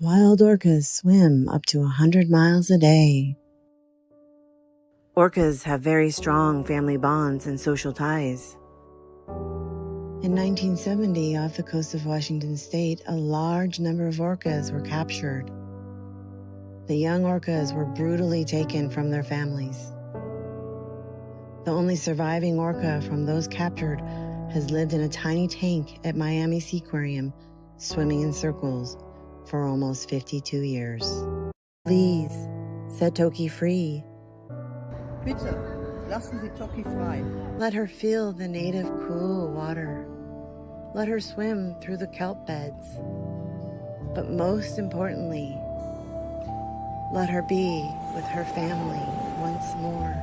Wild orcas swim up to 100 miles a day. Orcas have very strong family bonds and social ties. In 1970, off the coast of Washington state, a large number of orcas were captured. The young orcas were brutally taken from their families. The only surviving orca from those captured has lived in a tiny tank at Miami Seaquarium, swimming in circles for almost 52 years. Please, set Toki free. Bitte, lassen Sie Toki frei. Let her feel the native cool water. Let her swim through the kelp beds. But most importantly, let her be with her family once more.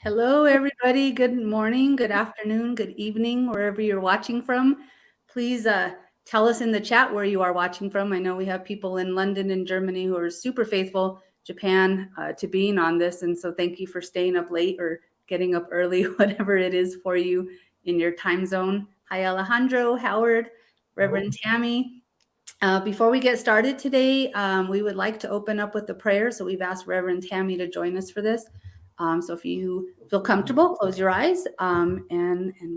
Hello, everybody. Good morning, good afternoon, good evening, wherever you're watching from. Please tell us in the chat where you are watching from. I know we have people in London and Germany who are super faithful, Japan, to being on this. And so thank you for staying up late or getting up early, whatever it is for you in your time zone. Hi, Alejandro, Howard, Reverend Tammy. Before we get started today, we would like to open up with a prayer. So we've asked Reverend Tammy to join us for this. So if you feel comfortable, close your eyes and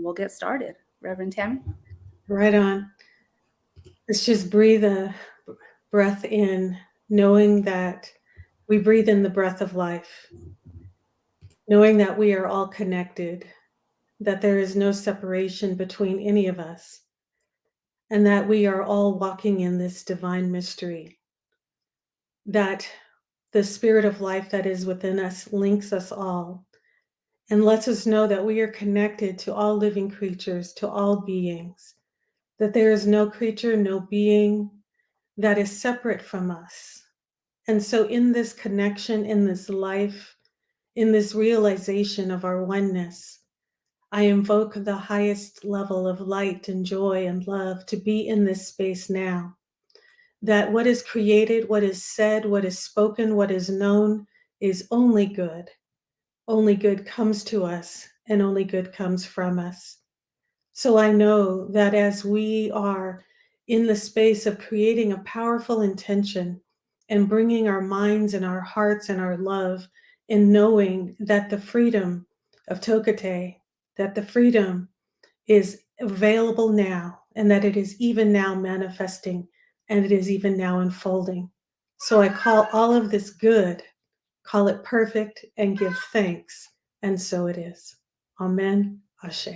we'll get started. Reverend Tammy? Right on. Let's just breathe a breath in, knowing that we breathe in the breath of life, knowing that we are all connected, that there is no separation between any of us, and that we are all walking in this divine mystery, that the spirit of life that is within us links us all and lets us know that we are connected to all living creatures, to all beings, that there is no creature, no being that is separate from us. And so in this connection, in this life, in this realization of our oneness, I invoke the highest level of light and joy and love to be in this space now. That what is created, what is said, what is spoken, what is known is only good. Only good comes to us and only good comes from us. So I know that as we are in the space of creating a powerful intention and bringing our minds and our hearts and our love in knowing that the freedom of Tokite, that the freedom is available now and that it is even now manifesting and it is even now unfolding. So I call all of this good, call it perfect, and give thanks. And so it is. Amen. Ashe.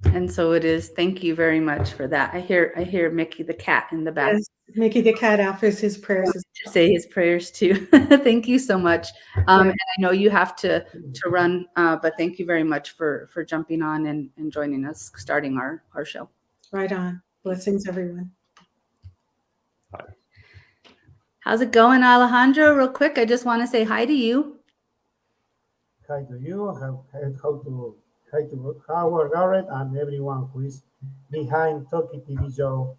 And so it is. Thank you very much for that. I hear Mickey the cat in the back. Yes, Mickey the cat offers his prayers. To say his prayers too. Thank you so much. And I know you have to run, but thank you very much for jumping on and joining us, starting our show. Right on. Blessings, everyone. How's it going, Alejandro? Real quick, I just want to say hi to you. Hi to you. Hi to Howard, Garrett, and everyone who is behind TokiTV show.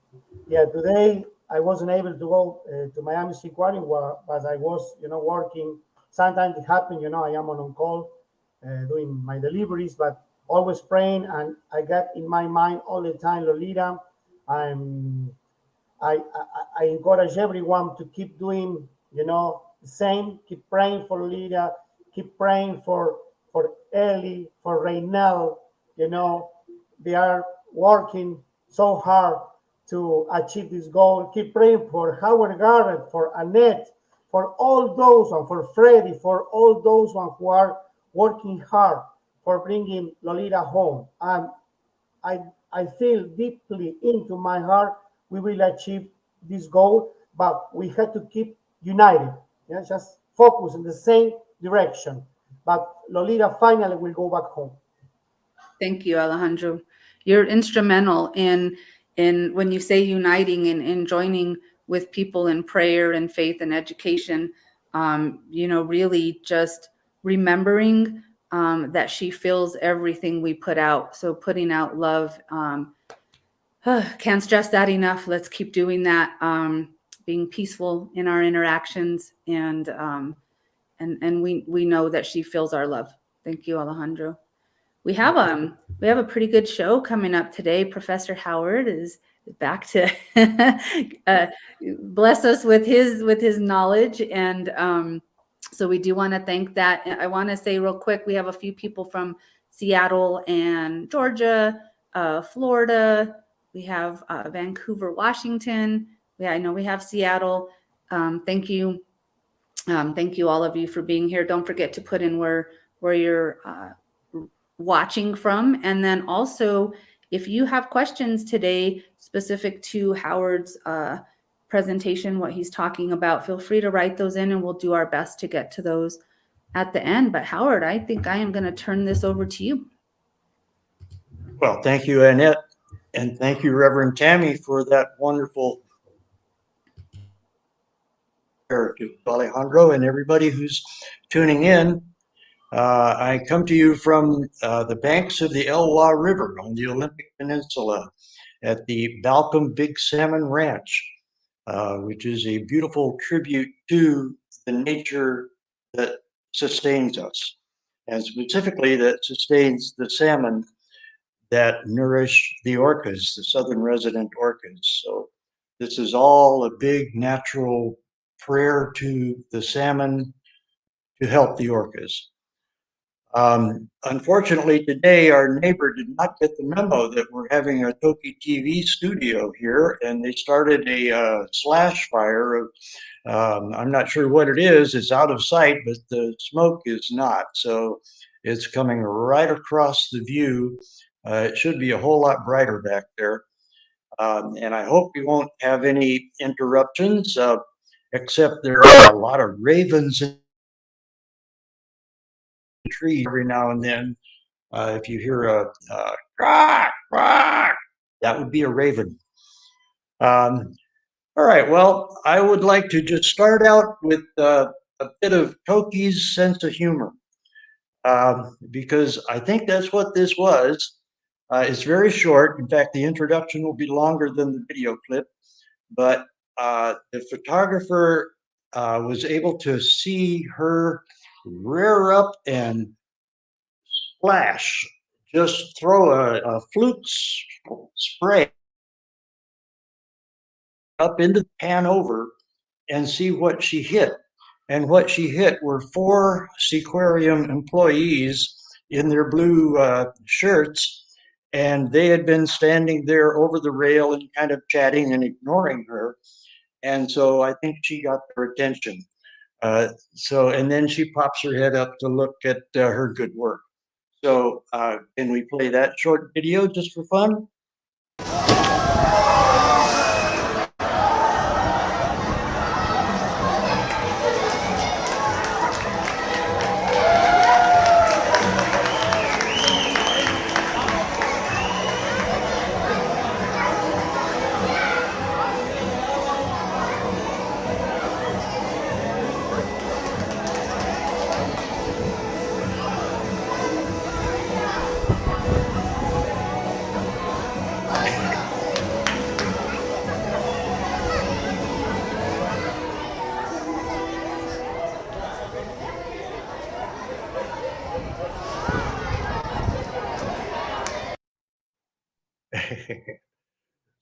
Yeah, today I wasn't able to go to Miami Seaquarium, but I was, working. Sometimes it happens, I am on call doing my deliveries, but always praying, and I got in my mind all the time, Lolita. I encourage everyone to keep doing, the same. Keep praying for Lolita. Keep praying for Ellie, for Reynel. They are working so hard to achieve this goal. Keep praying for Howard Garrett, for Annette, for all those one, for Freddie, for all those one who are working hard for bringing Lolita home. I feel deeply into my heart we will achieve this goal, but we have to keep united. Yeah, just focus in the same direction. But Lolita finally will go back home. Thank you, Alejandro. You're instrumental in when you say uniting and in joining with people in prayer and faith and education. Really just remembering that she feels everything we put out. So putting out love. Can't stress that enough. Let's keep doing that. Being peaceful in our interactions, and we know that she feels our love. Thank you, Alejandro. We have a pretty good show coming up today. Professor Howard is back to bless us with his knowledge, and so we do want to thank that. I want to say real quick, we have a few people from Seattle and Georgia, Florida. We have Vancouver, Washington. I know we have Seattle. Thank you. Thank you, all of you, for being here. Don't forget to put in where you're watching from. And then also, if you have questions today specific to Howard's presentation, what he's talking about, feel free to write those in and we'll do our best to get to those at the end. But Howard, I think I am going to turn this over to you. Well, thank you, Annette. And thank you, Reverend Tammy, for that wonderful prayer to Alejandro and everybody who's tuning in. I come to you from the banks of the Elwha River on the Olympic Peninsula at the Balcom Big Salmon Ranch, which is a beautiful tribute to the nature that sustains us, and specifically that sustains the salmon that nourish the orcas, the southern resident orcas. So this is all a big natural prayer to the salmon to help the orcas. Unfortunately, today our neighbor did not get the memo that we're having a TokiTV studio here, and they started a slash fire of, I'm not sure what it is. It's out of sight, but the smoke is not. So it's coming right across the view. It should be a whole lot brighter back there. And I hope we won't have any interruptions, except there are a lot of ravens in the trees every now and then. If you hear a quack, quack, that would be a raven. All right, well, I would like to just start out with a bit of Toki's sense of humor, because I think that's what this was. It's very short. In fact, the introduction will be longer than the video clip, but the photographer was able to see her rear up and splash, just throw a fluke spray up into the pan over and see what she hit. And what she hit were 4 Sk'aliCh'ehl employees in their blue shirts, and they had been standing there over the rail and kind of chatting and ignoring her. And so I think she got their attention. And then she pops her head up to look at her good work. So can we play that short video just for fun?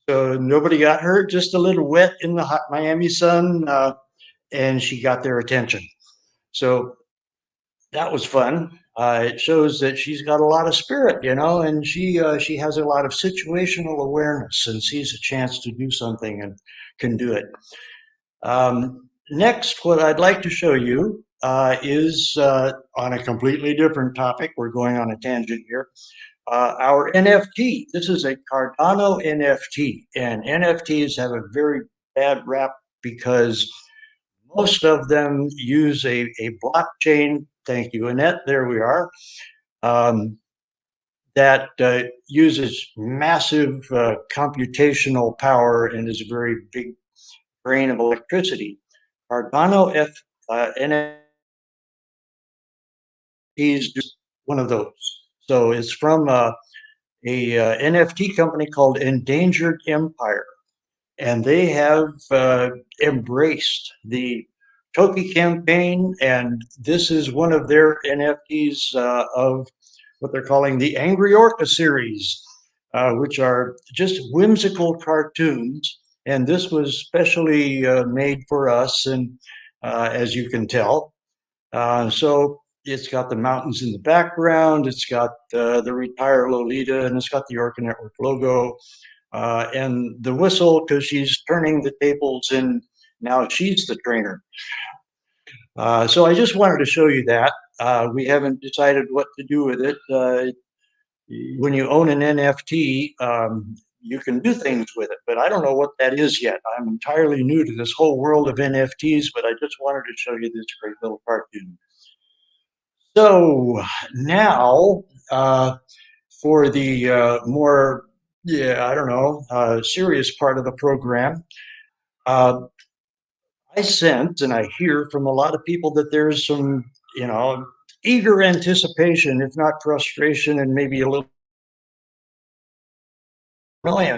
So nobody got hurt, just a little wet in the hot Miami sun, and she got their attention. So that was fun. It shows that she's got a lot of spirit, and she has a lot of situational awareness and sees a chance to do something and can do it. Next, what I'd like to show you is on a completely different topic. We're going on a tangent here. Our NFT. This is a Cardano NFT, and NFTs have a very bad rap because most of them use a blockchain. Thank you, Annette. There we are. That uses massive computational power and is a very big drain of electricity. Cardano NFT is just one of those. So it's from a NFT company called Endangered Empire, and they have embraced the Toki campaign, and this is one of their NFTs of what they're calling the Angry Orca series, which are just whimsical cartoons. And this was specially made for us, and as you can tell. So it's got the mountains in the background, it's got the Retire Lolita, and it's got the Orca Network logo, and the whistle because she's turning the tables and now she's the trainer. So I just wanted to show you that. We haven't decided what to do with it. When you own an NFT, you can do things with it, but I don't know what that is yet. I'm entirely new to this whole world of NFTs, but I just wanted to show you this great little cartoon. So now for the more, I don't know, serious part of the program, I sense and I hear from a lot of people that there's some, eager anticipation, if not frustration, and maybe a little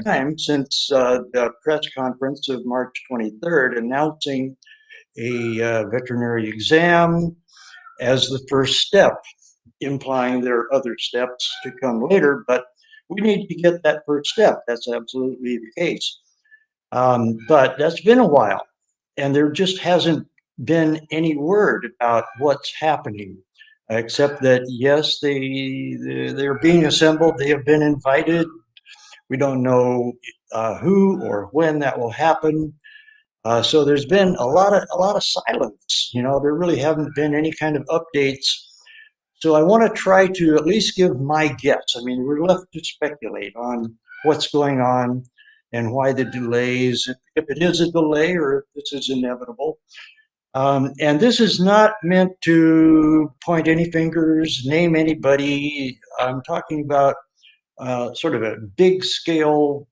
time since the press conference of March 23rd announcing a veterinary exam as the first step, implying there are other steps to come later, but we need to get that first step. That's absolutely the case. But that's been a while, and there just hasn't been any word about what's happening, except that, yes, they're being assembled. They have been invited. We don't know who or when that will happen. So there's been a lot of silence. There really haven't been any kind of updates. So I want to try to at least give my guess. I mean, we're left to speculate on what's going on and why the delays, if it is a delay or if this is inevitable. And this is not meant to point any fingers, name anybody. I'm talking about sort of a big scale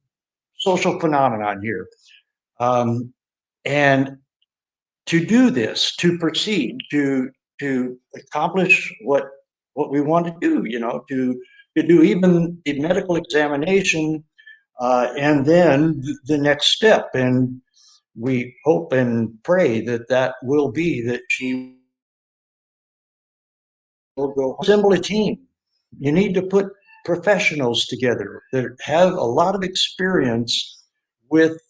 social phenomenon here. And to do this, to proceed, to accomplish what we want to do, to do even the medical examination, and then the next step. And we hope and pray that will be that she will go assemble a team. You need to put professionals together that have a lot of experience with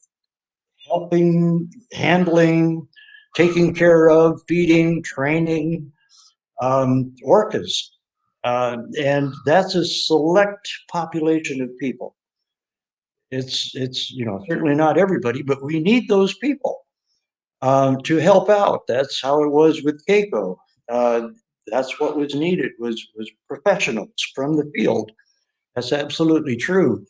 helping, handling, taking care of, feeding, training orcas. And that's a select population of people. It's certainly not everybody, but we need those people to help out. That's how it was with Keiko. That's what was needed was professionals from the field. That's absolutely true.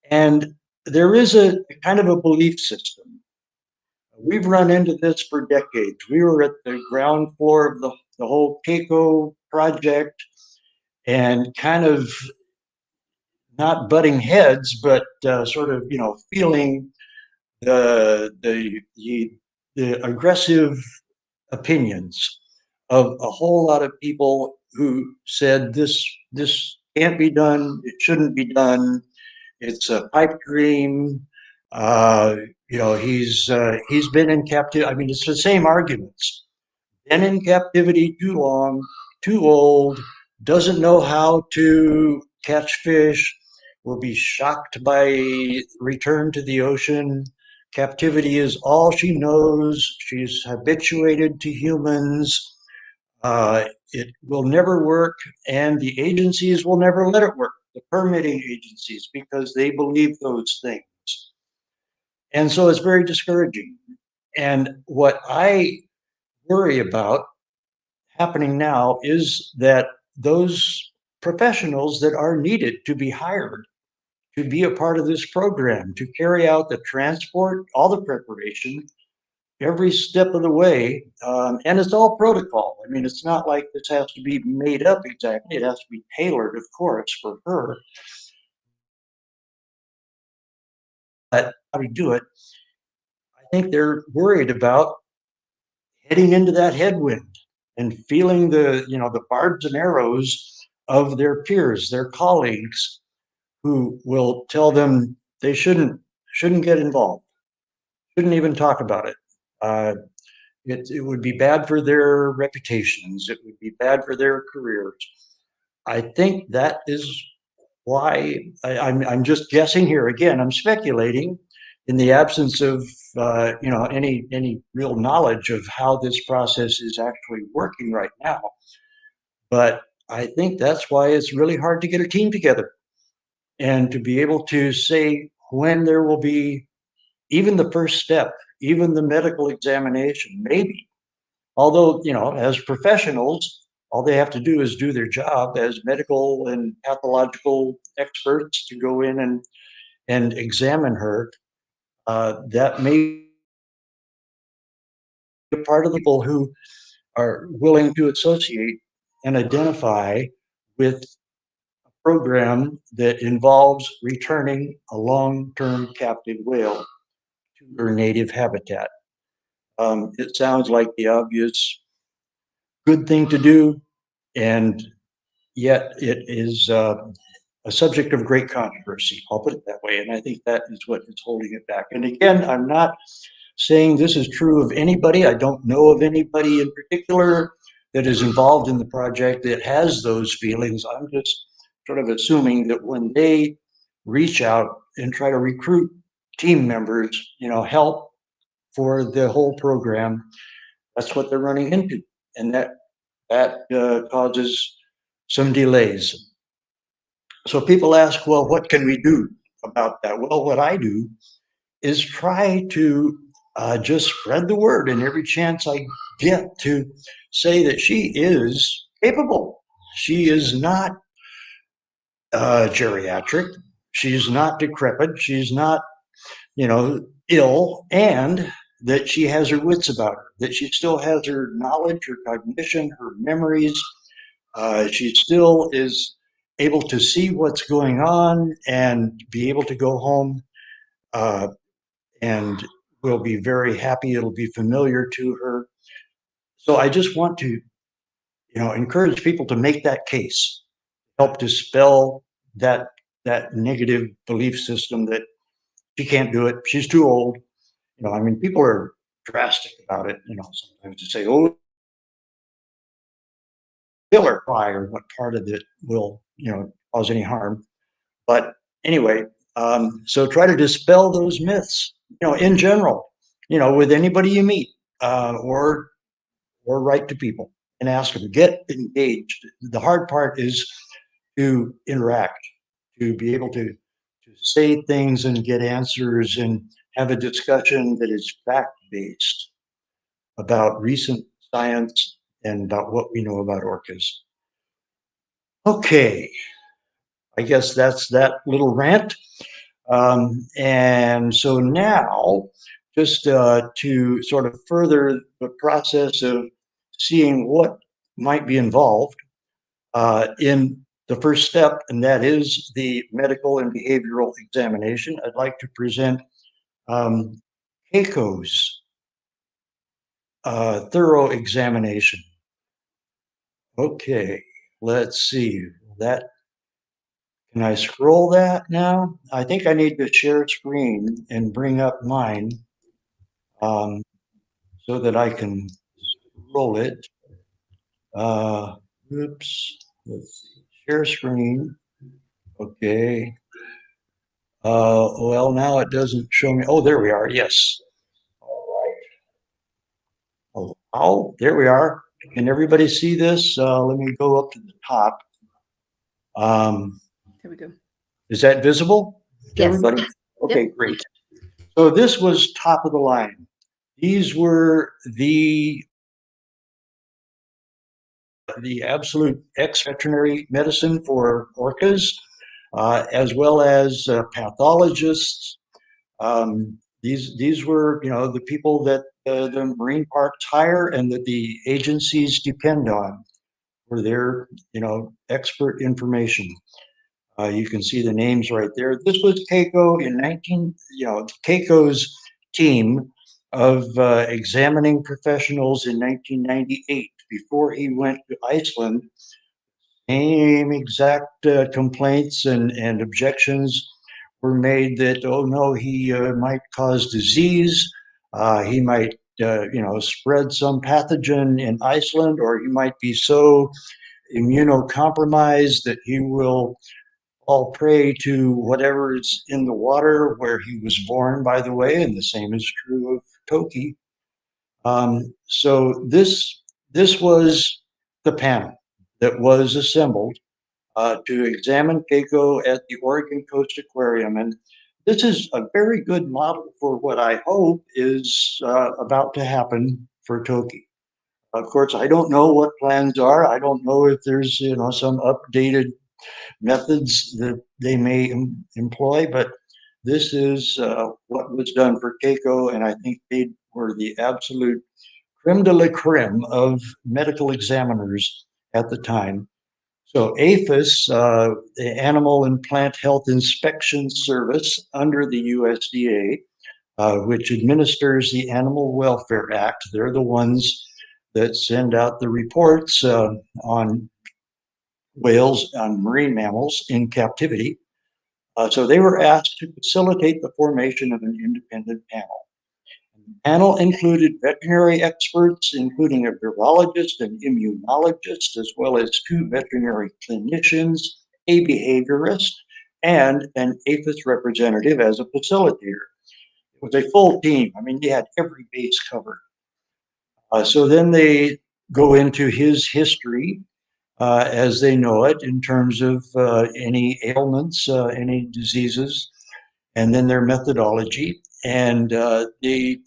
And there is a kind of a belief system. We've run into this for decades. We were at the ground floor of the whole Keiko project and kind of not butting heads, but sort of, feeling the aggressive opinions of a whole lot of people who said this can't be done, it shouldn't be done, it's a pipe dream. He's been in captivity. I mean, it's the same arguments. Been in captivity too long, too old, doesn't know how to catch fish, will be shocked by return to the ocean. Captivity is all she knows. She's habituated to humans. It will never work, and the agencies will never let it work, the permitting agencies, because they believe those things. And so it's very discouraging. And what I worry about happening now is that those professionals that are needed to be hired to be a part of this program, to carry out the transport, all the preparation, every step of the way, and it's all protocol. I mean, it's not like this has to be made up exactly. It has to be tailored, of course, for her. But how to do it, I think they're worried about heading into that headwind and feeling the barbs and arrows of their peers, their colleagues, who will tell them they shouldn't get involved, shouldn't even talk about it. It would be bad for their reputations. It would be bad for their careers. I think that is why I'm just guessing here. Again, I'm speculating in the absence of any real knowledge of how this process is actually working right now. But I think that's why it's really hard to get a team together and to be able to say when there will be even the first step, even the medical examination, maybe. Although, as professionals, all they have to do is do their job as medical and pathological experts to go in and examine her. That may be a part of the people who are willing to associate and identify with a program that involves returning a long-term captive whale to her native habitat. It sounds like the obvious good thing to do, and yet it is a subject of great controversy. I'll put it that way. And I think that is what is holding it back. And again, I'm not saying this is true of anybody. I don't know of anybody in particular that is involved in the project that has those feelings. I'm just sort of assuming that when they reach out and try to recruit team members, help for the whole program, that's what they're running into. And that causes some delays. So people ask, well, what can we do about that? Well, what I do is try to just spread the word, and every chance I get to say that she is capable. She is not geriatric. She's not decrepit. She's not, ill, and that she has her wits about her, that she still has her knowledge, her cognition, her memories. She still is able to see what's going on and be able to go home and will be very happy. It'll be familiar to her. So I just want to, encourage people to make that case, help dispel that negative belief system that she can't do it. She's too old. People are drastic about it. Sometimes to say, "Oh, kill her," or what part of it will, cause any harm. But anyway, so try to dispel those myths, in general, with anybody you meet, or write to people and ask them, get engaged. The hard part is to interact, to be able to say things and get answers and have a discussion that is fact-based about recent science and about what we know about orcas. Okay, I guess that's that little rant. And so now, just to sort of further the process of seeing what might be involved in the first step, and that is the medical and behavioral examination, I'd like to present Keiko's thorough examination. Okay, let's see. Can I scroll that now? I think I need to share screen and bring up mine so that I can scroll it. Oops. Let's see. Share screen. Okay. Well, now it doesn't show me. Oh, there we are. Yes. All right. Oh, there we are. Can everybody see this? Let me go up to the top. There we go. Is that visible to Yes. everybody? Okay, Yep. great. So this was top of the line. These were the absolute ex-veterinary medicine for orcas, as well as pathologists. These were, the people that the marine parks hire and that the agencies depend on for their, expert information. You can see the names right there. This was Keiko in Keiko's team of examining professionals in 1998 before he went to Iceland. Same exact complaints and objections were made that, oh no, he might cause disease. He might, spread some pathogen in Iceland, or he might be so immunocompromised that he will fall prey to whatever is in the water where he was born, by the way, and the same is true of Toki. So this was the panel that was assembled to examine Keiko at the Oregon Coast Aquarium. And this is a very good model for what I hope is about to happen for Toki. Of course, I don't know what plans are. I don't know if there's, some updated methods that they may employ, but this is what was done for Keiko, and I think they were the absolute creme de la creme of medical examiners at the time. So APHIS, the Animal and Plant Health Inspection Service under the USDA, which administers the Animal Welfare Act, they're the ones that send out the reports on whales, on marine mammals in captivity. So they were asked to facilitate the formation of an independent panel. The panel included veterinary experts, including a virologist and immunologist, as well as 2 veterinary clinicians, a behaviorist, and an APHIS representative as a facilitator. It was a full team. I mean, they had every base covered. So then they go into his history as they know it in terms of any ailments, any diseases, and then their methodology. And they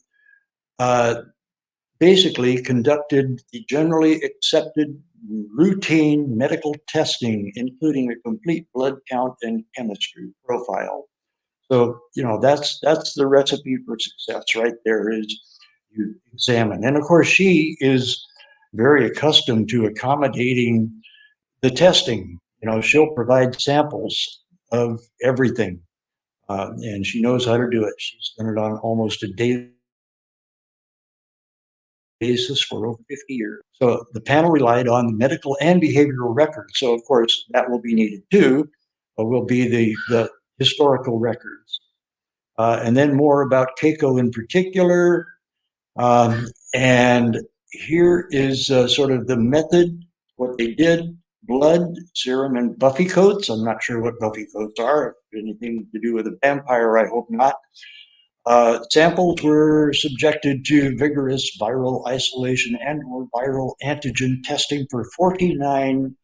basically conducted the generally accepted routine medical testing, including a complete blood count and chemistry profile. So, that's the recipe for success right there, is you examine. And of course, she is very accustomed to accommodating the testing. She'll provide samples of everything, and she knows how to do it. She's done it on almost a daily basis for over 50 years. So the panel relied on the medical and behavioral records. So of course that will be needed too, will be the historical records. And then more about Keiko in particular. And here is sort of the method, what they did: blood, serum, and buffy coats. I'm not sure what buffy coats are. Anything to do with a vampire, I hope not. Samples were subjected to vigorous viral isolation and or viral antigen testing for 49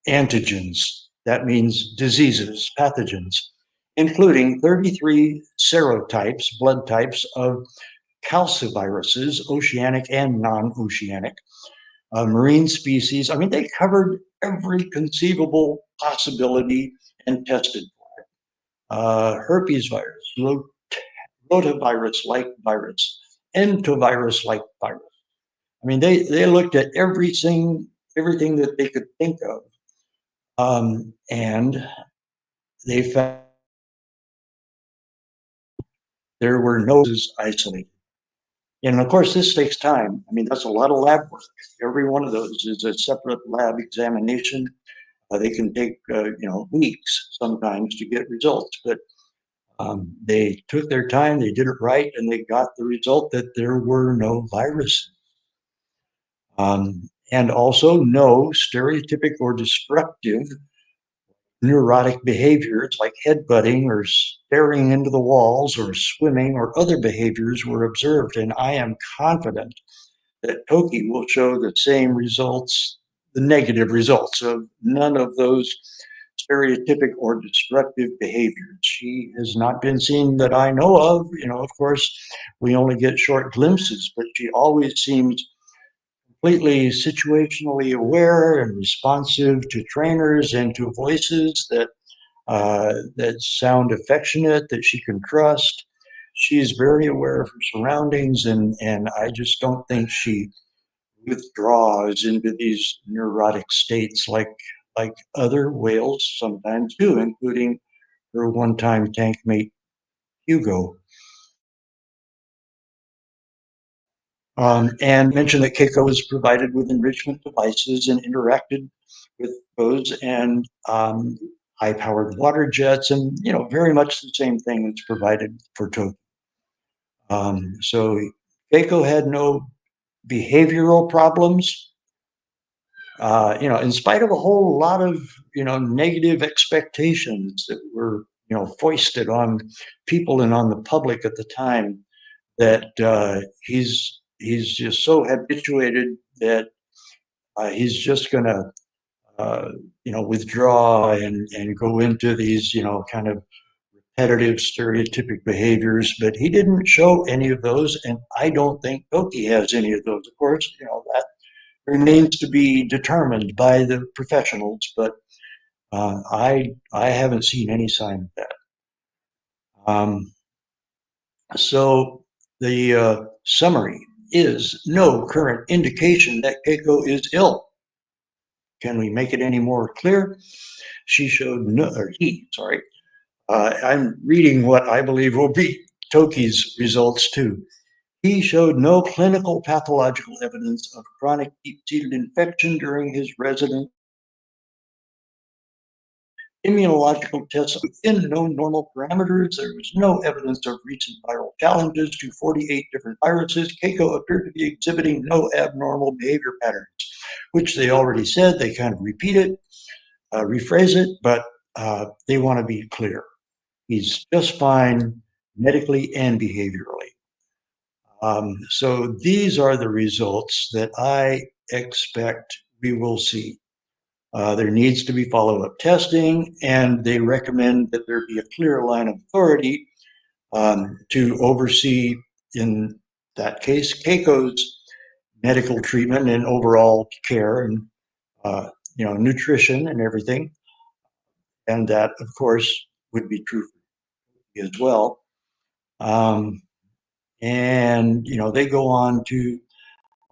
antigens. That means diseases, pathogens, including 33 serotypes, blood types of calciviruses, oceanic and non-oceanic, marine species. I mean, they covered every conceivable possibility and tested for it. Herpes virus, rotavirus-like virus, entovirus-like virus. I mean, they looked at everything that they could think of, and they found there were no isolated. And of course, this takes time. I mean, that's a lot of lab work. Every one of those is a separate lab examination. They can take, weeks sometimes to get results, but they took their time, they did it right, and they got the result that there were no viruses. And also no stereotypic or destructive neurotic behaviors like headbutting or staring into the walls or swimming or other behaviors were observed. And I am confident that Toki will show the same results, the negative results of none of those stereotypic or destructive behaviors. She has not been seen that I know of. Of course, we only get short glimpses, but she always seems completely situationally aware and responsive to trainers and to voices that sound affectionate, that she can trust. She's very aware of her surroundings, and I just don't think she withdraws into these neurotic states like other whales sometimes do, including her one-time tank mate Hugo. And mentioned that Keiko was provided with enrichment devices and interacted with those, and high-powered water jets, and very much the same thing that's provided for Toki. So Keiko had no behavioral problems. In spite of a whole lot of negative expectations that were foisted on people and on the public at the time, that he's just so habituated that he's just going to withdraw and go into these kind of repetitive stereotypic behaviors. But he didn't show any of those, and I don't think Toki has any of those. Of course, that remains to be determined by the professionals, but I haven't seen any sign of that. So the summary is no current indication that Keiko is ill. Can we make it any more clear? She showed no, or he, sorry. I'm reading what I believe will be Toki's results too. He showed no clinical pathological evidence of chronic deep-seated infection during his residence. Immunological tests within known normal parameters. There was no evidence of recent viral challenges to 48 different viruses. Keiko appeared to be exhibiting no abnormal behavior patterns, which they already said. They kind of repeat it, rephrase it, but they want to be clear. He's just fine medically and behaviorally. So these are the results that I expect we will see. There needs to be follow-up testing, and they recommend that there be a clear line of authority to oversee, in that case, Keiko's medical treatment and overall care and nutrition and everything. And that, of course, would be true for me as well. And they go on to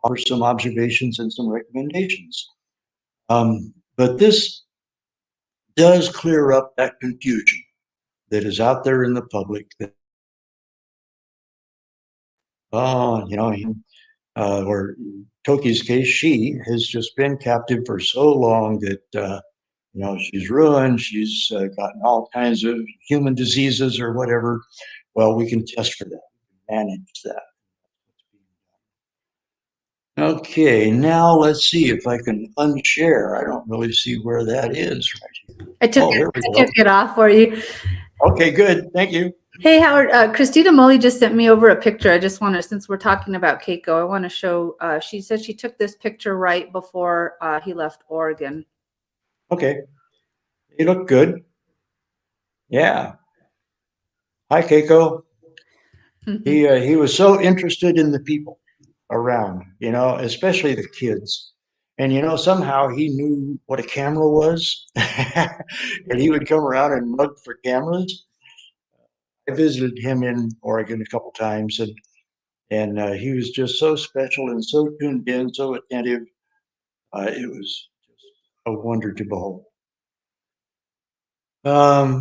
offer some observations and some recommendations. But this does clear up that confusion that is out there in the public that, or Toki's case, she has just been captive for so long that, she's ruined, she's gotten all kinds of human diseases or whatever. Well, we can test for that, manage that. Okay, now let's see if I can unshare. I don't really see where that is right here. I took it off for you. Okay, good. Thank you. Hey, Howard, Christina Mully just sent me over a picture. I just want to, since we're talking about Keiko, I want to show, she said she took this picture right before he left Oregon. Okay. You look good. Yeah. Hi, Keiko. He was so interested in the people around, especially the kids. And, somehow he knew what a camera was. And he would come around and look for cameras. I visited him in Oregon a couple times, and he was just so special and so tuned in, so attentive. It was just a wonder to behold.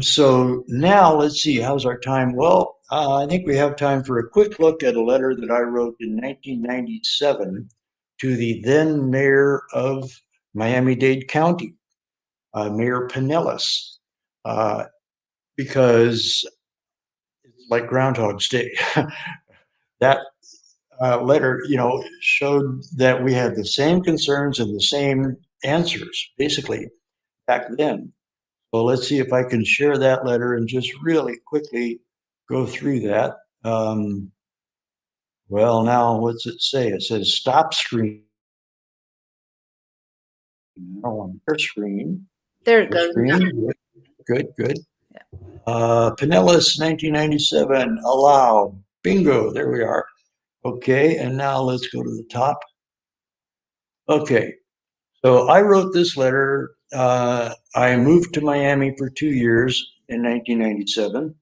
So now let's see, how's our time? Well, I think we have time for a quick look at a letter that I wrote in 1997 to the then mayor of Miami-Dade County, Mayor Pinellas, because it's like Groundhog's Day. That letter, showed that we had the same concerns and the same answers, basically, back then. So let's see if I can share that letter and just really quickly go through that. Well, now what's it say? It says stop screen. I don't want your screen. There it Your goes. screen. Good, good. Pinellas, 1997, allow. Bingo, there we are. Okay, and now let's go to the top. Okay, so I wrote this letter. I moved to Miami for 2 years in 1997,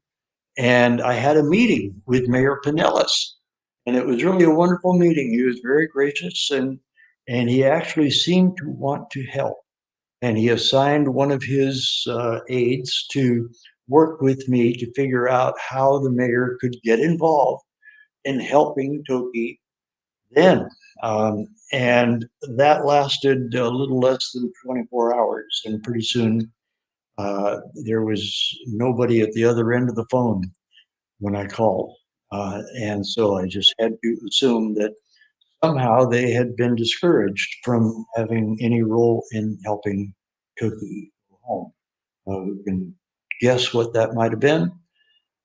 and I had a meeting with Mayor Pinellas, and it was really a wonderful meeting. He was very gracious, and he actually seemed to want to help. And he assigned one of his aides to work with me to figure out how the mayor could get involved in helping Toki then. And that lasted a little less than 24 hours. And pretty soon there was nobody at the other end of the phone when I called. And so I just had to assume that somehow they had been discouraged from having any role in helping Toki go home. We can guess what that might have been.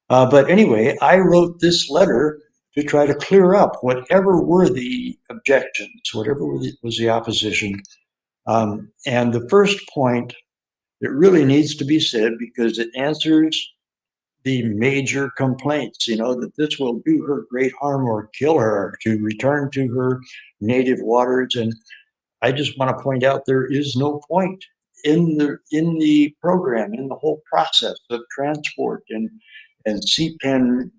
But anyway, I wrote this letter to try to clear up whatever were the objections, whatever was the opposition. And the first point that really needs to be said, because it answers the major complaints, that this will do her great harm or kill her, to return to her native waters. And I just want to point out there is no point in the program, in the whole process of transport and CPEN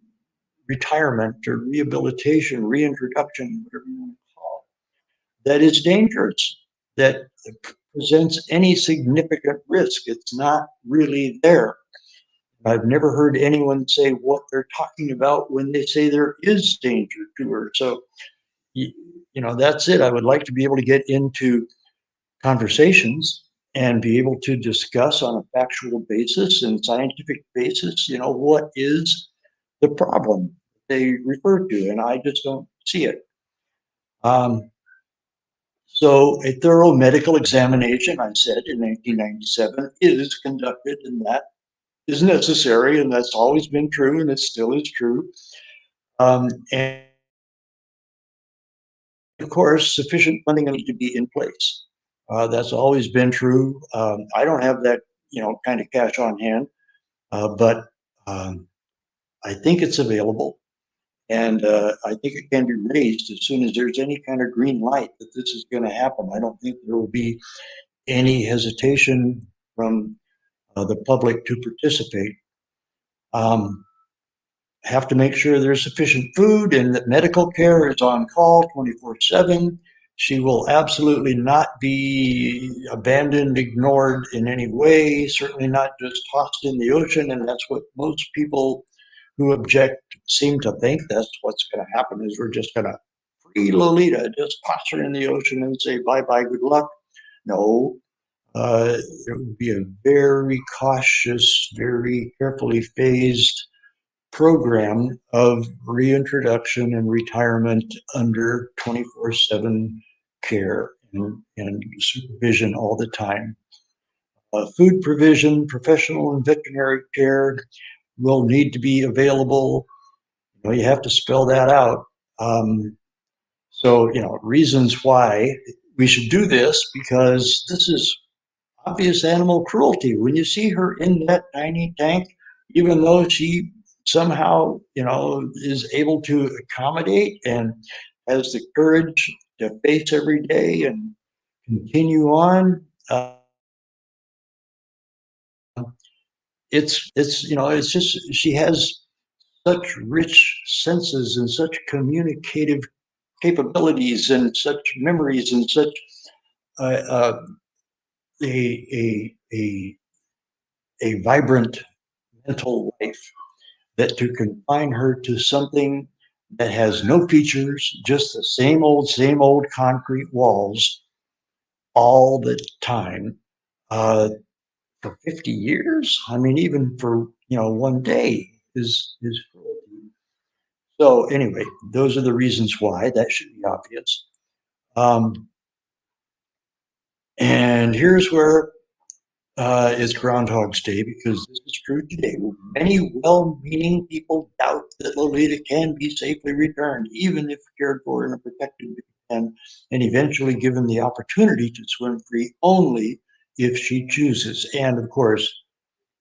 retirement or rehabilitation, reintroduction, whatever you want to call it, that is dangerous, that presents any significant risk. It's not really there. I've never heard anyone say what they're talking about when they say there is danger to her. So, that's it. I would like to be able to get into conversations and be able to discuss on a factual basis and scientific basis, what is the problem they refer to, and I just don't see it. So a thorough medical examination, I said, in 1997 is conducted, and that is necessary, and that's always been true, and it still is true. And of course, sufficient funding needs to be in place. That's always been true. I don't have that, kind of cash on hand, but I think it's available, and I think it can be raised as soon as there's any kind of green light that this is going to happen. I don't think there will be any hesitation from the public to participate. Have to make sure there's sufficient food and that medical care is on call 24/7. She will absolutely not be abandoned, ignored in any way, certainly not just tossed in the ocean. And that's what most people who object seem to think. That's what's going to happen, is we're just going to free Lolita, just toss her in the ocean and say, bye-bye, good luck. No, it would be a very cautious, very carefully phased program of reintroduction and retirement under 24/7 care and supervision all the time. Food provision, professional and veterinary care will need to be available. You have to spell that out. So, reasons why we should do this, because this is obvious animal cruelty. When you see her in that tiny tank, even though she somehow, is able to accommodate and has the courage to face every day and continue on, it's just, she has such rich senses and such communicative capabilities and such memories and such a vibrant mental life, that to confine her to something that has no features, just the same old concrete walls all the time, for 50 years, I mean, even for, one day is cruelty. So anyway, those are the reasons why. That should be obvious. And here's where is Groundhog's Day, because this is true today. Many well-meaning people doubt that Lolita can be safely returned, even if cared for in a protected pen and eventually given the opportunity to swim free only if she chooses. And of course,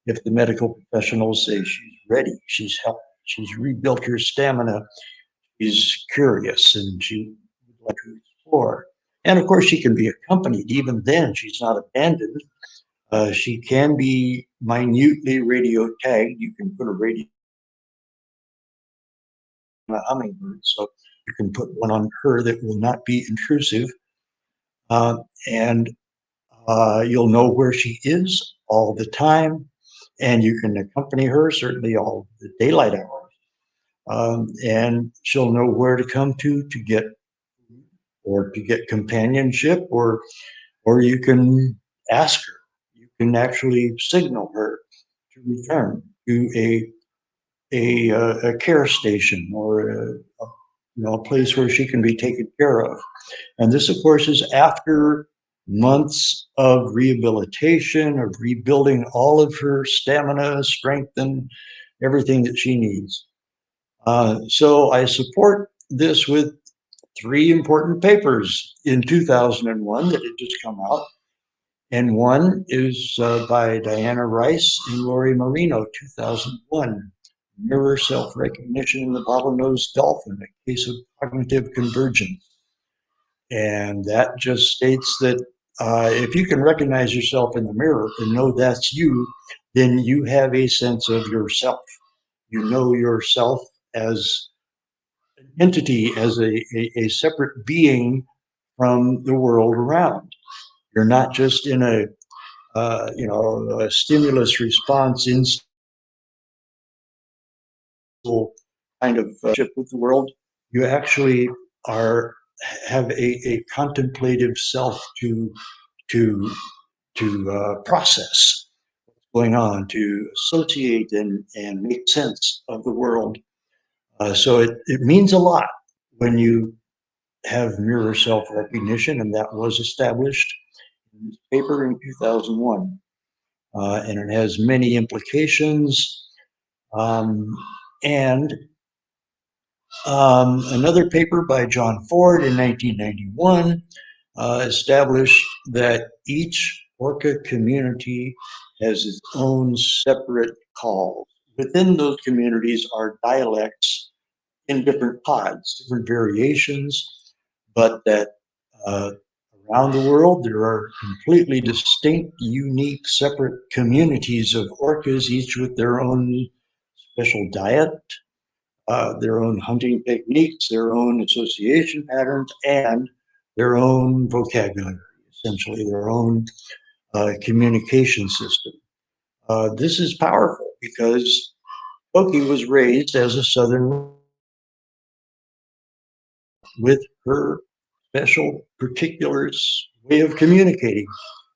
if the medical professionals say she's ready, she's healthy, she's rebuilt her stamina, she's curious, and she would like to explore. And of course, she can be accompanied. Even then, she's not abandoned. She can be minutely radio tagged. You can put a radio on a hummingbird, so you can put one on her that will not be intrusive. And you'll know where she is all the time, and you can accompany her certainly all the daylight hours. And she'll know where to come to get companionship, or you can ask her. You can actually signal her to return to a care station, or a place where she can be taken care of. And this, of course, is after months of rehabilitation, of rebuilding all of her stamina, strength, and everything that she needs. So I support this with 3 important papers in 2001 that had just come out. And one is by Diana Rice and Lori Marino, 2001, Mirror Self-Recognition in the Bottlenose Dolphin, a case of cognitive convergence. And that just states that if you can recognize yourself in the mirror and know that's you, then you have a sense of yourself. You know yourself as an entity, as a separate being from the world around. You're not just in a stimulus response kind of ship with the world. You actually have a contemplative self to process what's going on, to associate and make sense of the world. So it means a lot when you have mirror self-recognition, and that was established in this paper in 2001. And it has many implications. And another paper by John Ford in 1991 established that each Orca community has its own separate calls. Within those communities are dialects in different pods, different variations, but that around the world there are completely distinct, unique, separate communities of orcas, each with their own special diet, their own hunting techniques, their own association patterns, and their own vocabulary, essentially their own communication system. This is powerful because Toki was raised as a Southern with her special particulars way of communicating.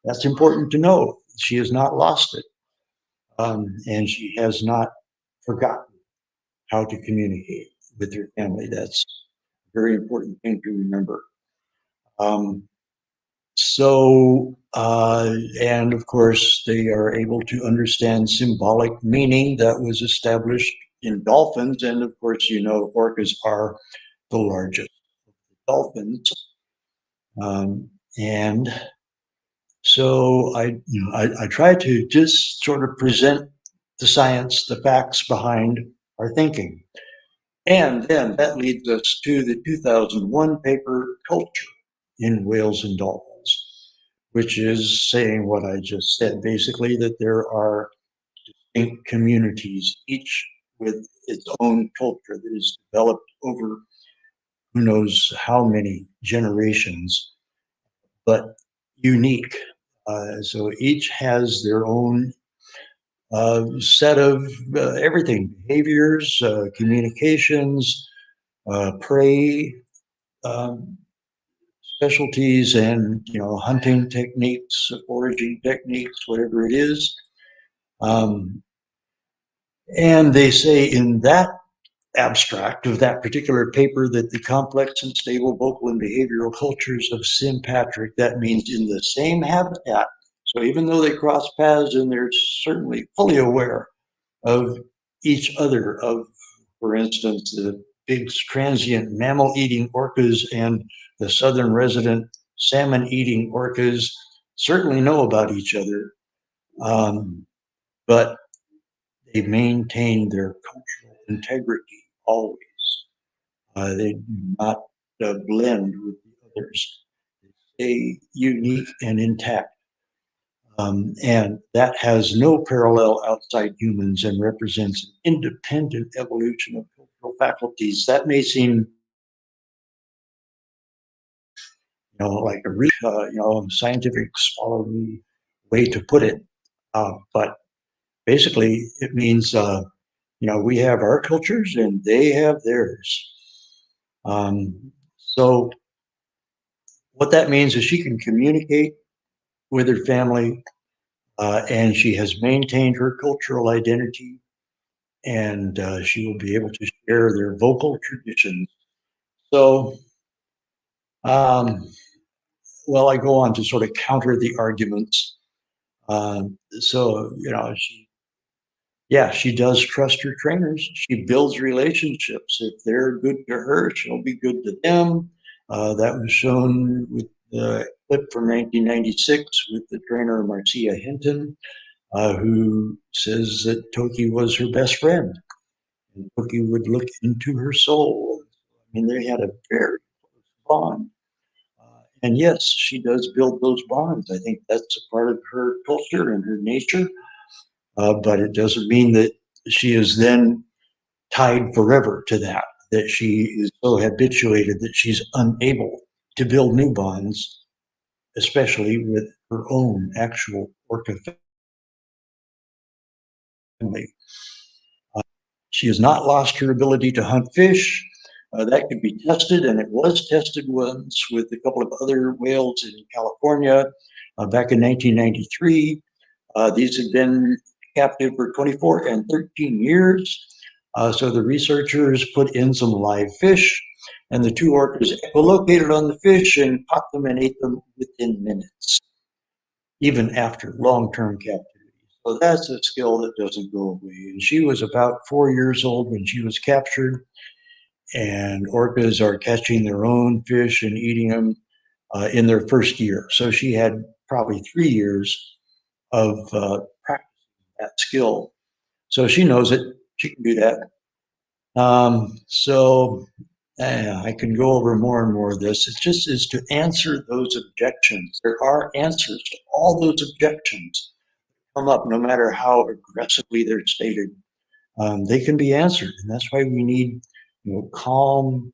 That's important to know. She has not lost it. And she has not forgotten how to communicate with her family. That's a very important thing to remember. And of course, they are able to understand symbolic meaning that was established in dolphins. And of course, orcas are the largest dolphins. And so I try to just sort of present the science, the facts behind our thinking. And then that leads us to the 2001 paper, Culture in Whales and Dolphins, which is saying what I just said, basically, that there are distinct communities, each with its own culture that is developed over who knows how many generations, but unique. So each has their own set of everything, behaviors, communications, prey, specialties, and hunting techniques, foraging techniques, whatever it is. And they say in that abstract of that particular paper that the complex and stable vocal and behavioral cultures of sympatric, that means in the same habitat, So even though they cross paths and they're certainly fully aware of each other, for instance, the big transient mammal-eating orcas and the southern resident salmon-eating orcas certainly know about each other, but they maintain their cultural integrity always. They do not blend with the others. They stay unique and intact. And that has no parallel outside humans and represents an independent evolution of cultural faculties. That may seem, like a scientific scholarly way to put it, but basically it means, we have our cultures and they have theirs. So what that means is she can communicate with her family, and she has maintained her cultural identity, and she will be able to share their vocal traditions. So, well, I go on to sort of counter the arguments. So, she does trust her trainers. She builds relationships. If they're good to her, she'll be good to them. That was shown with the clip from 1996 with the trainer Marcia Hinton, who says that Toki was her best friend. And Toki would look into her soul. I mean, they had a very close bond. And yes, she does build those bonds. I think that's a part of her culture and her nature. But it doesn't mean that she is then tied forever to that she is so habituated that she's unable to build new bonds, especially with her own actual Orca family. She has not lost her ability to hunt fish. That could be tested, and it was tested once with a couple of other whales in California back in 1993. These had been captive for 24 and 13 years. So the researchers put in some live fish, and the two orcas echolocated on the fish and caught them and ate them within minutes, even after long-term captivity. So that's a skill that doesn't go away. And she was about 4 years old when she was captured, and orcas are catching their own fish and eating them in their first year. So she had probably 3 years of practicing that skill. So she knows it. She can do that. I can go over more and more of this. It just is to answer those objections. There are answers to all those objections come up, no matter how aggressively they're stated. They can be answered, and that's why we need, calm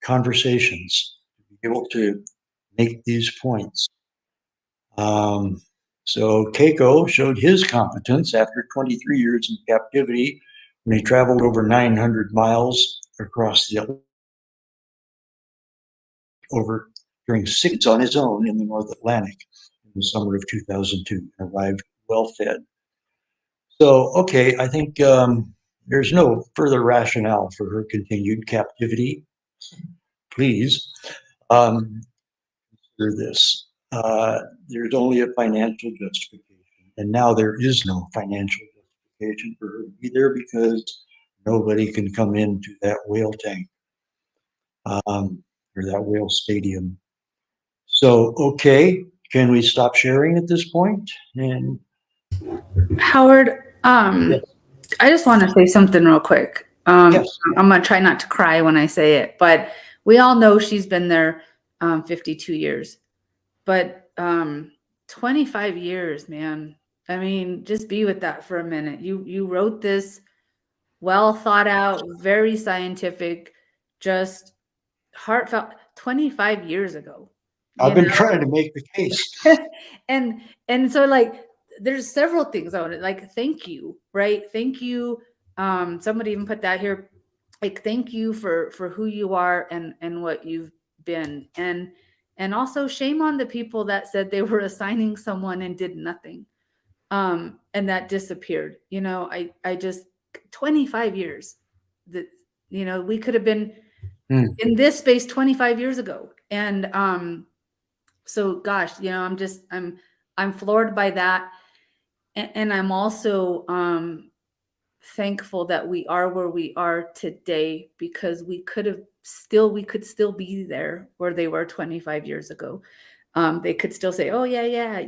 conversations to be able to make these points. So Keiko showed his competence after 23 years in captivity when he traveled over 900 miles across the during 6 on his own in the North Atlantic in the summer of 2002 and arrived well fed. So, okay, I think there's no further rationale for her continued captivity. Please consider this. There's only a financial justification, and now there is no financial justification for her to be there because nobody can come into that whale tank or that whale stadium. So, okay, can we stop sharing at this point? And Howard, yes. I just want to say something real quick. Yes. I'm going to try not to cry when I say it, but we all know she's been there 52 years. But 25 years, man. I mean, just be with that for a minute. You wrote this well thought out, very scientific, just heartfelt 25 years ago. I've been trying to make the case. and so like there's several things I want to like thank you, right? Thank you. Somebody even put that here. Like thank you for who you are and what you've been. And also shame on the people that said they were assigning someone and did nothing. And that disappeared. I just 25 years that we could have been in this space 25 years ago. And so gosh, I'm I'm floored by that. And I'm also thankful that we are where we are today, because we could still be there where they were 25 years ago. They could still say, oh yeah,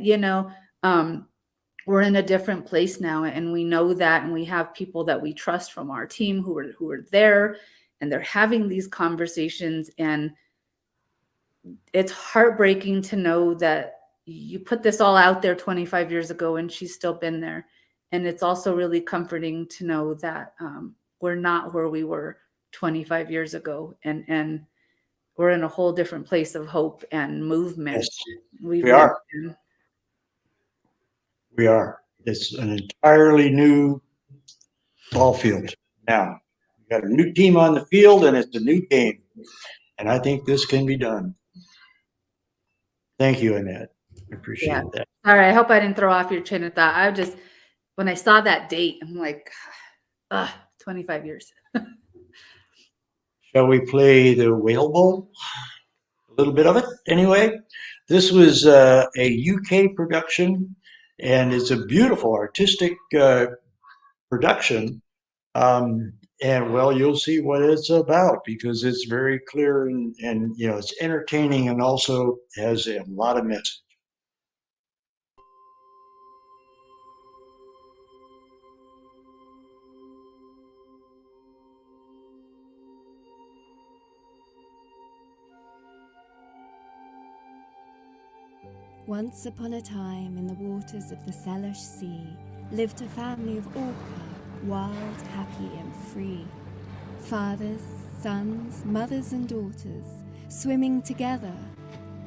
we're in a different place now, and we know that, and we have people that we trust from our team who are there, and they're having these conversations. And it's heartbreaking to know that you put this all out there 25 years ago and she's still been there. And it's also really comforting to know that we're not where we were 25 years ago, and we're in a whole different place of hope and movement. Yes, we are. In. We are. It's an entirely new ball field now. We've got a new team on the field, and it's a new game. And I think this can be done. Thank you, Annette. I appreciate that. All right. I hope I didn't throw off your train of thought. When I saw that date, I'm like, 25 years. Shall we play the Whale Bowl? A little bit of it, anyway. This was a UK production, and it's a beautiful artistic production. And well, you'll see what it's about, because it's very clear and it's entertaining, and also has a lot of message. Once upon a time, in the waters of the Sk'aliCh'ehl Sea, lived a family of Orca, wild, happy and free. Fathers, sons, mothers and daughters, swimming together,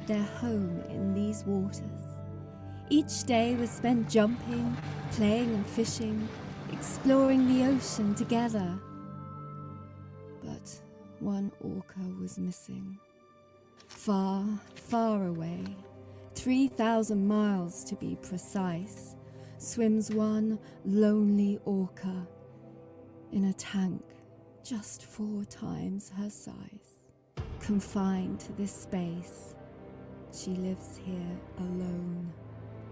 their home in these waters. Each day was spent jumping, playing and fishing, exploring the ocean together. But one Orca was missing. Far, far away, 3,000 miles to be precise, swims one lonely Orca in a tank just 4 times her size. Confined to this space, she lives here alone,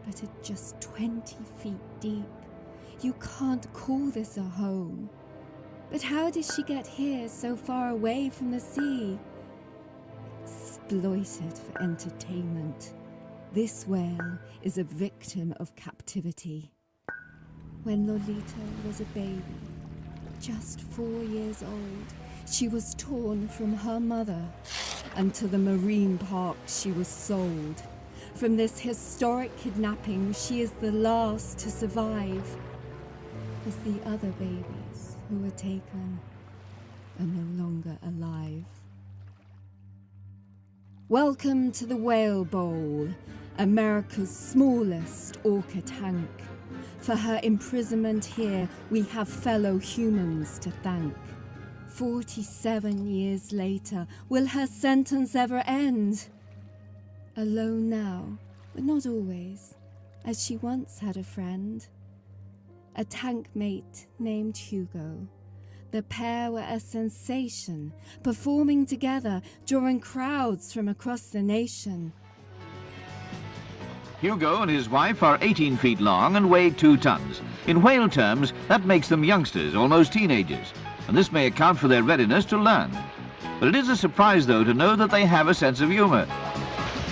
but at just 20 feet deep. You can't call this a home. But how did she get here so far away from the sea? Exploited for entertainment, this whale is a victim of captivity. When Lolita was a baby, just 4 years old, she was torn from her mother, and to the marine park she was sold. From this historic kidnapping, she is the last to survive, as the other babies who were taken are no longer alive. Welcome to the Whale Bowl, America's smallest orca tank. For her imprisonment here, we have fellow humans to thank. 47 years later, will her sentence ever end? Alone now, but not always, as she once had a friend. A tank mate named Hugo. The pair were a sensation, performing together, drawing crowds from across the nation. Hugo and his wife are 18 feet long and weigh 2 tons. In whale terms, that makes them youngsters, almost teenagers, and this may account for their readiness to learn. But it is a surprise, though, to know that they have a sense of humor.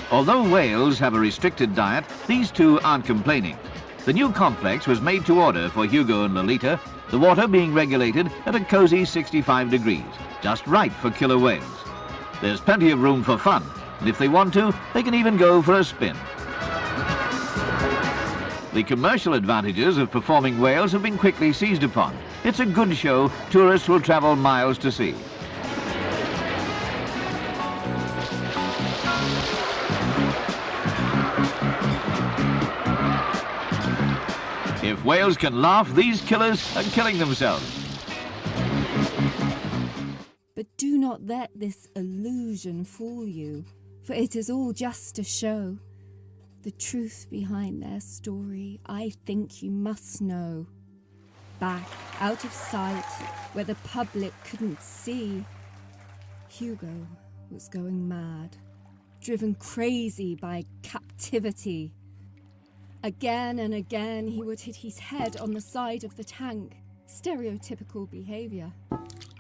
Although whales have a restricted diet, these two aren't complaining. The new complex was made to order for Hugo and Lolita, the water being regulated at a cozy 65 degrees, just right for killer whales. There's plenty of room for fun, and if they want to, they can even go for a spin. The commercial advantages of performing whales have been quickly seized upon. It's a good show tourists will travel miles to see. If whales can laugh, these killers are killing themselves. But do not let this illusion fool you, for it is all just a show. The truth behind their story, I think you must know. Back, out of sight, where the public couldn't see, Hugo was going mad, driven crazy by captivity. Again and again, he would hit his head on the side of the tank, stereotypical behavior,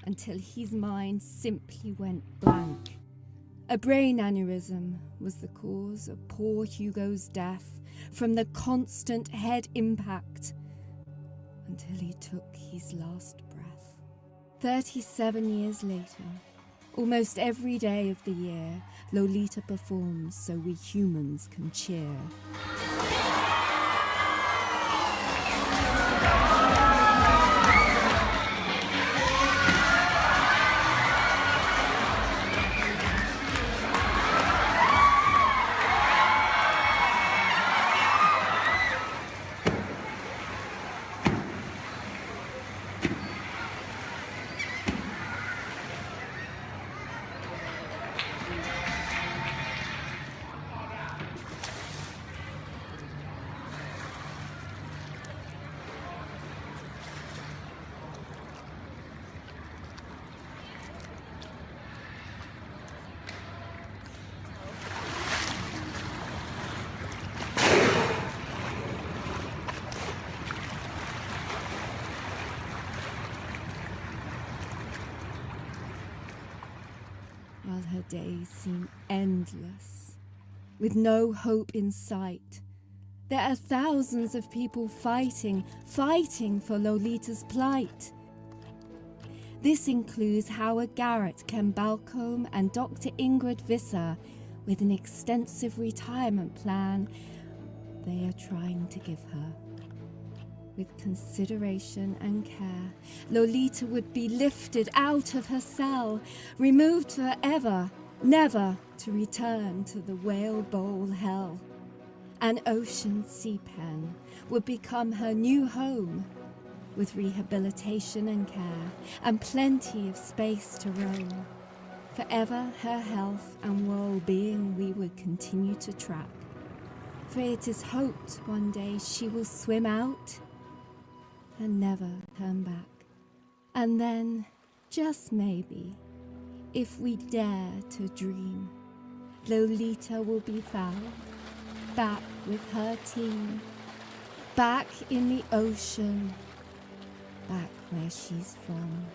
until his mind simply went blank. A brain aneurysm was the cause of poor Hugo's death from the constant head impact until he took his last breath. 37 years later, almost every day of the year, Lolita performs so we humans can cheer. While her days seem endless, with no hope in sight, there are thousands of people fighting for Lolita's plight. This includes Howard Garrett, Ken Balcombe, and Dr. Ingrid Visser, with an extensive retirement plan they are trying to give her. With consideration and care, Lolita would be lifted out of her cell, removed forever, never to return to the whale bowl hell. An ocean sea pen would become her new home, with rehabilitation and care, and plenty of space to roam. Forever her health and well-being we would continue to track, for it is hoped one day she will swim out and never turn back. And then, just maybe, if we dare to dream, Lolita will be found back with her team, back in the ocean, back where she's from,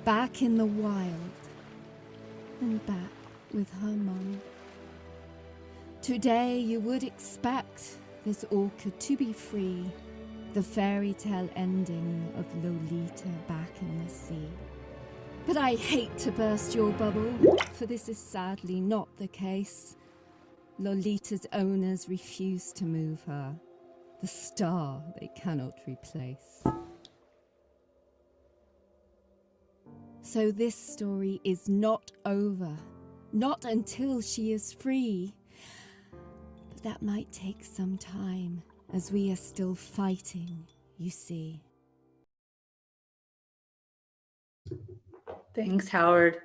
back in the wild, and back with her mum. Today you would expect this orchid to be free, the fairy tale ending of Lolita back in the sea. But I hate to burst your bubble, for this is sadly not the case. Lolita's owners refuse to move her, the star they cannot replace. So this story is not over, not until she is free. But that might take some time, as we are still fighting, you see. Thanks, Howard.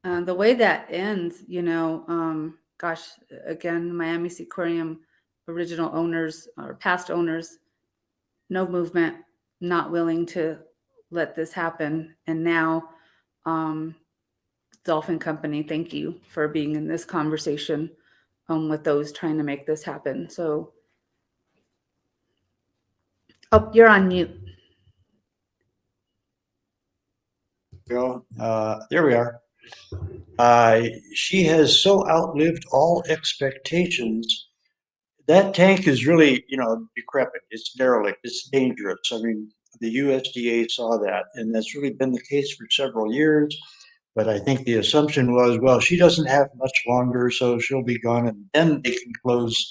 The way that ends, gosh, again, Miami Seaquarium original owners or past owners, no movement, not willing to let this happen. And now, Dolphin Company, thank you for being in this conversation with those trying to make this happen. So, oh, you're on mute. There we are. She has so outlived all expectations. That tank is really, decrepit. It's derelict. It's dangerous. I mean, the USDA saw that, and that's really been the case for several years. But I think the assumption was, well, she doesn't have much longer, so she'll be gone, and then they can close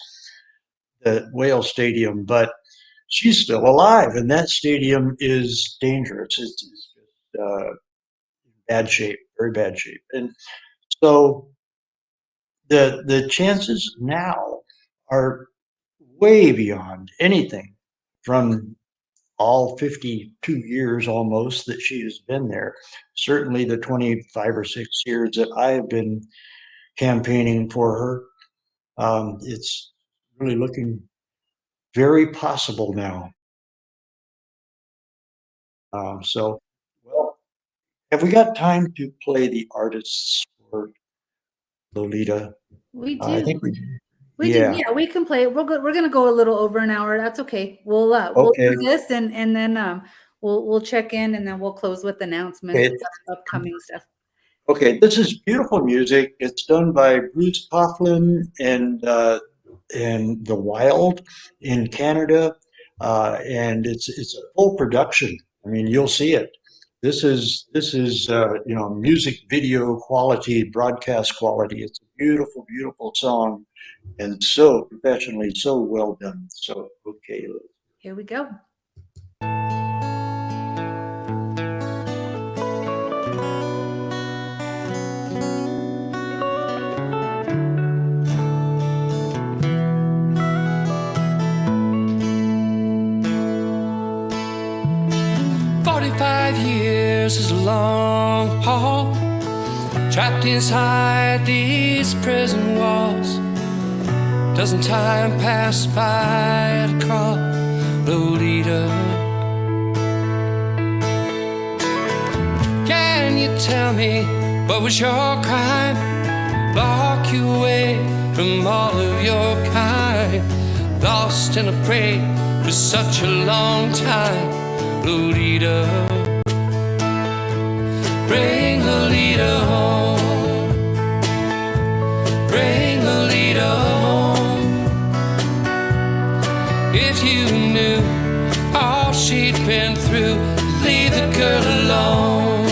the whale stadium. But she's still alive, and that stadium is dangerous. It's bad shape, very bad shape. And so the chances now are way beyond anything from all 52 years almost that she has been there. Certainly the 25 or 6 years that I have been campaigning for her. It's really looking very possible now. So, well, have we got time to play the artists for Lolita? We do. I think We Yeah. do, yeah, we can play it. We're gonna go a little over an hour. That's okay. We'll Okay. do this and then we'll check in and then we'll close with announcements Okay. of upcoming stuff. Okay, this is beautiful music. It's done by Bruce Coughlin and The Wild in Canada, and it's a full production. I mean, you'll see it. This is music video quality, broadcast quality. It's a beautiful, beautiful song, and so professionally, so well done. So okay, Here we go. 45 years is a long haul, trapped inside these prison walls. Doesn't time pass by at a crawl, Lolita? Can you tell me what was your crime? Lock you away from all of your kind, lost and afraid for such a long time, Lolita. Bring Lolita home, bring Lolita home. If you knew all she'd been through, leave the girl alone.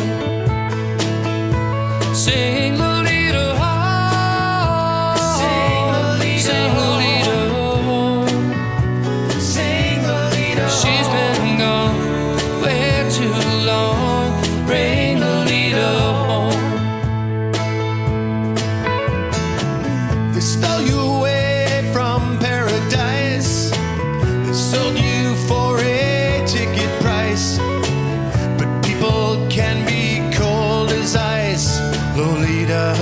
Sing Lolita home, sing Lolita, sing Lolita home, sing Lolita. She's been gone way too long. Bring Lolita home. They stole you away from paradise. They sold you for a ticket price. But people can be cold as ice, Lolita.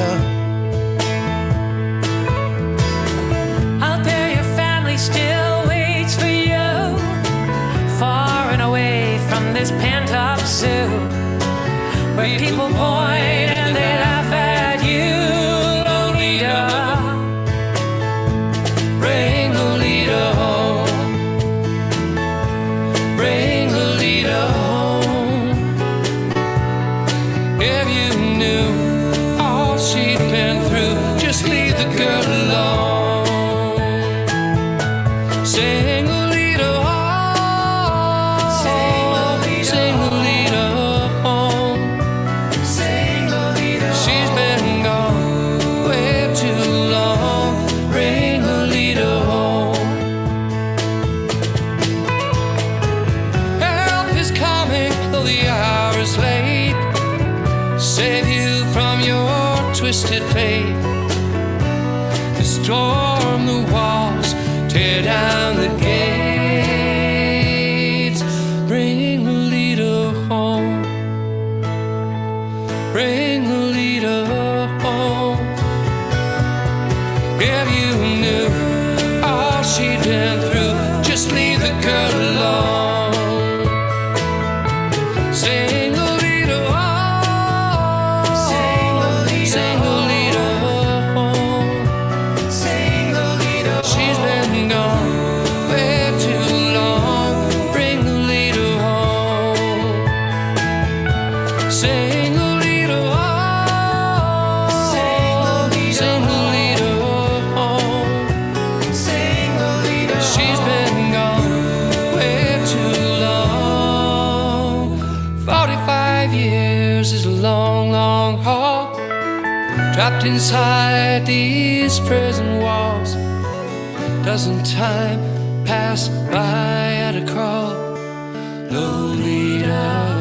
Out there your family still waits for you, far and away from this pent-up zoo, where people point and they laugh at you, Lolita. Bring Lolita home, bring Lolita home. If you knew all she'd been through, just leave the girl alone. Sing Lolita home, sing Lolita home, sing Lolita. She's been gone way too long. Bring Lolita home. Help is coming, though the hour is late. Save you from your twisted fate. Storm the walls, tear down the gates. Bring Lolita home, bring Lolita home. If you knew all she'd been through, just leave the girl alone. Sing Lolita home, sing Lolita home, sing Lolita. She's been gone way too long. Bring Lolita home. Sing Lolita home, sing Lolita home, sing Lolita. She's been gone way too long. 45 years is a long, long haul, trapped inside these prison walls. Doesn't time pass by at a crawl, Lolita?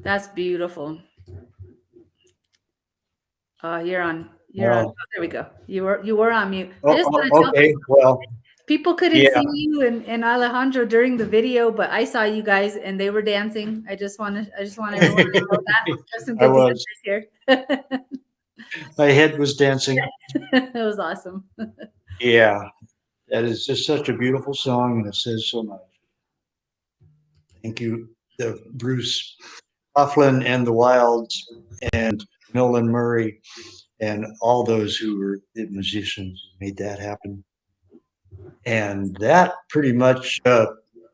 That's beautiful. You're on. Wow. Oh, there we go. You were on mute. I just want to tell Okay, well, People couldn't Yeah. see you and Alejandro during the video, but I saw you guys and they were dancing. I just want everyone to know that. There's some I good was. dancers here. My head was dancing. It was awesome. Yeah, that is just such a beautiful song, and it says so much. Thank you, Bruce Coughlin and the Wilds, and Nolan Murray, and all those who were the musicians who made that happen. And that pretty much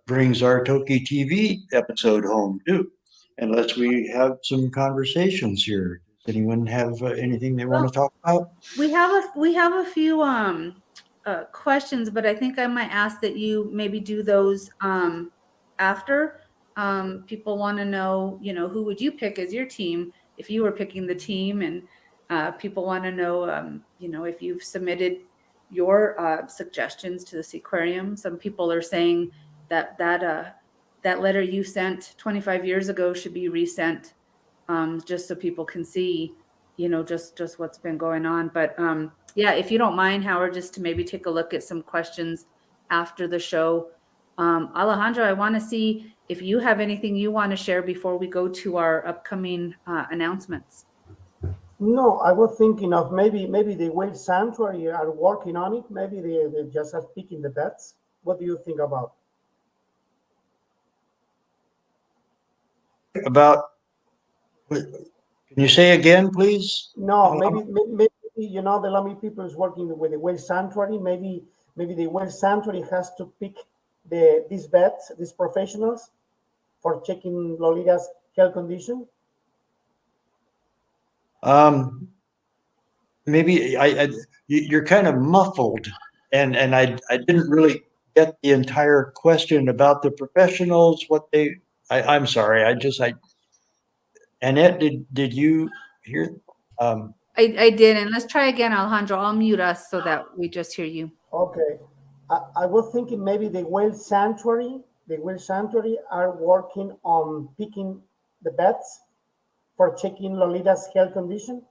brings our TokiTV episode home too, unless we have some conversations here. Does anyone have anything they want to talk about? We have a few questions, but I think I might ask that you maybe do those after. People want to know, who would you pick as your team if you were picking the team, and people want to know, if you've submitted your suggestions to the Seaquarium. Some people are saying that letter you sent 25 years ago should be resent, just so people can see, just what's been going on. But yeah, if you don't mind, Howard, just to maybe take a look at some questions after the show. Alejandro, I want to see if you have anything you want to share before we go to our upcoming announcements. No, I was thinking of maybe the whale sanctuary are working on it. Maybe they just are picking the bets. What do you think about? Can you say again, please? No, maybe the Lummi people is working with the whale sanctuary. Maybe the whale sanctuary has to pick these vets, these professionals, for checking Lolita's health condition. Maybe you're kind of muffled, and I didn't really get the entire question about the professionals. I'm sorry. Annette, did you hear? I did, and let's try again, Alejandro. I'll mute us so that we just hear you. Okay, I was thinking maybe the whale sanctuary are working on picking the bets for checking Lolita's health condition.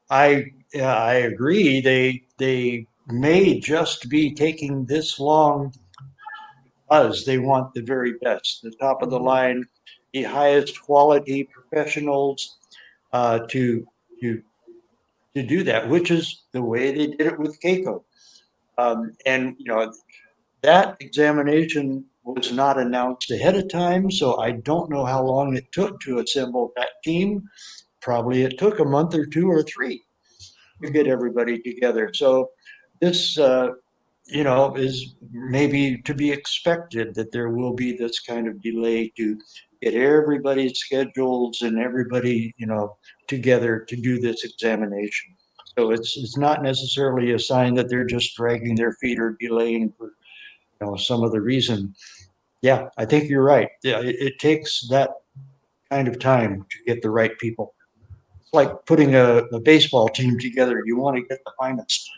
I agree. They may just be taking this long because they want the very best, the top of the line, the highest quality professionals to do that, which is the way they did it with Keiko. And that examination was not announced ahead of time, so I don't know how long it took to assemble that team. Probably it took a month or 2 or 3 to get everybody together. So this, is maybe to be expected that there will be this kind of delay to get everybody's schedules and everybody, together to do this examination. So it's not necessarily a sign that they're just dragging their feet or delaying for, some other reason. Yeah, I think you're right. Yeah, it takes that kind of time to get the right people. It's like putting a baseball team together. You want to get the finest.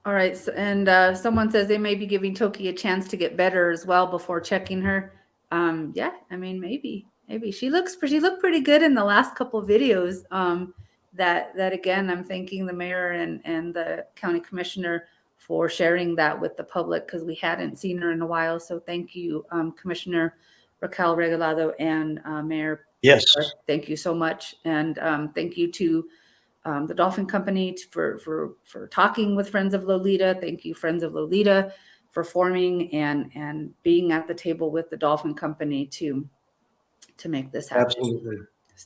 All right, and someone says they may be giving Toki a chance to get better as well before checking her. Yeah, I mean, maybe she looked pretty good in the last couple of videos. That again, I'm thanking the mayor and the county commissioner for sharing that with the public, because we hadn't seen her in a while. So thank you, Commissioner Raquel Regalado and Mayor. Yes. Thank you so much, and thank you to the Dolphin Company for talking with Friends of Lolita. Thank you, Friends of Lolita, for forming and being at the table with the Dolphin Company to make this happen. Absolutely.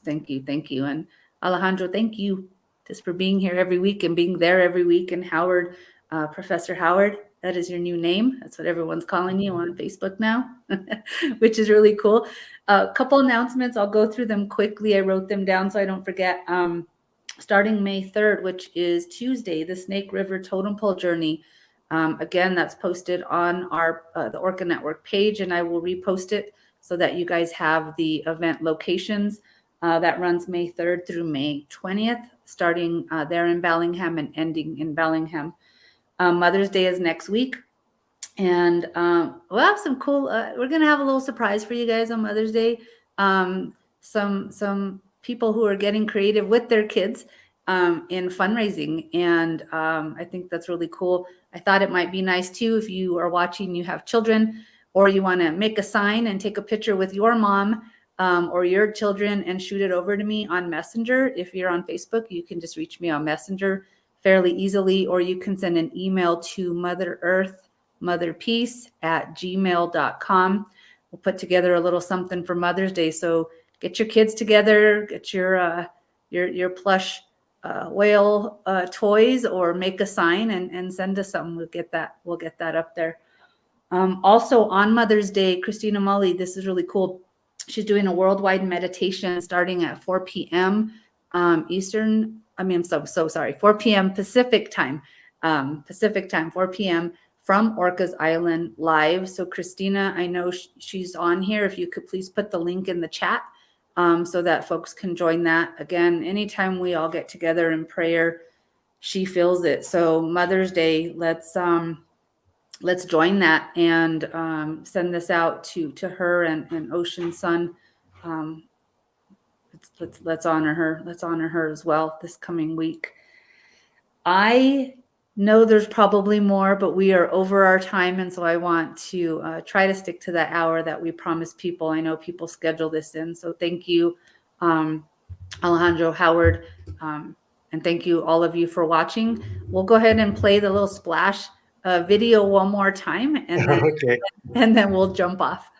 Thank you. And Alejandro, thank you just for being here every week and being there every week. And Howard, Professor Howard, that is your new name. That's what everyone's calling you on Facebook now, which is really cool. A couple announcements. I'll go through them quickly. I wrote them down so I don't forget. Starting May 3rd, which is Tuesday, the Snake River Totem Pole Journey. Again, that's posted on our the Orca Network page, and I will repost it so that you guys have the event locations. That runs May 3rd through May 20th, starting there in Bellingham and ending in Bellingham. Mother's Day is next week, and we'll have some cool. We're gonna have a little surprise for you guys on Mother's Day. Some people who are getting creative with their kids in fundraising. And I think that's really cool. I thought it might be nice too, if you are watching, you have children, or you want to make a sign and take a picture with your mom or your children and shoot it over to me on Messenger. If you're on Facebook, you can just reach me on Messenger fairly easily, or you can send an email to motherearthmotherpeace@gmail.com. We'll put together a little something for Mother's Day. So get your kids together, get your plush whale toys, or make a sign and send us something. We'll get that up there. Also on Mother's Day, Christina Mully, this is really cool. She's doing a worldwide meditation starting at 4 p.m. Eastern. I mean, I'm so sorry, 4 p.m. Pacific time, 4 p.m. from Orca's Island live. So Christina, I know she's on here. If you could please put the link in the chat so that folks can join that. Again, anytime we all get together in prayer, she feels it. So Mother's Day, let's join that and send this out to her and Ocean Sun. Let's honor her. Let's honor her as well this coming week. I know there's probably more, but we are over our time, and so I want to try to stick to that hour that we promised people. I know people schedule this in, so thank you, Alejandro, Howard, and thank you all of you for watching. We'll go ahead and play the little splash video one more time, and then, Okay. and then we'll jump off.